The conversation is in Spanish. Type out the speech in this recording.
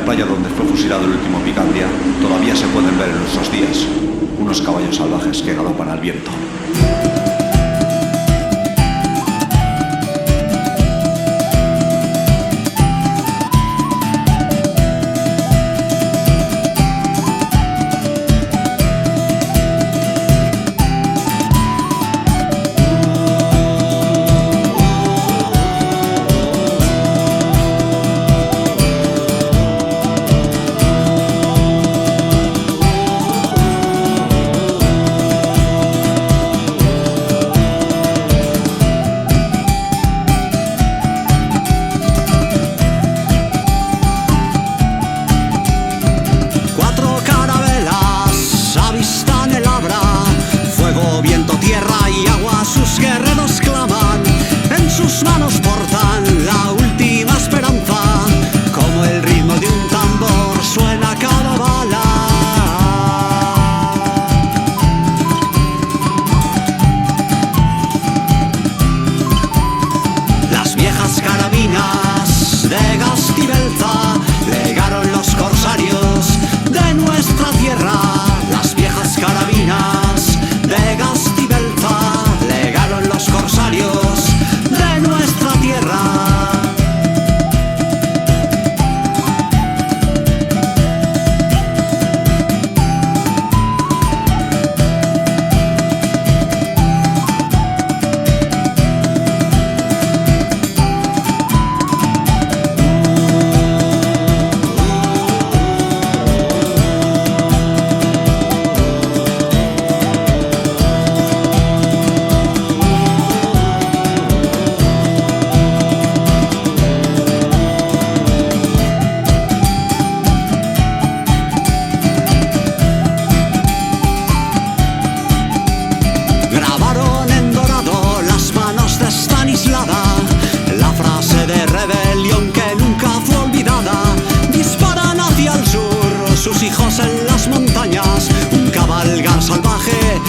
playa donde fue fusilado el último Picandia, todavía se pueden ver en nuestros días unos caballos salvajes que galopan al viento. Sus manos portan la última esperanza, como el ritmo de un tambor suena cada bala. Las viejas carabinas de Gastibelza legaron los corsarios de nuestra tierra. Las viejas carabinas de Gastibelza legaron los corsarios de nuestra tierra. Grabaron en dorado las manos de Stanislava, la frase de rebelión que nunca fue olvidada. Disparan hacia el sur, sus hijos en las montañas, un cabalgar salvaje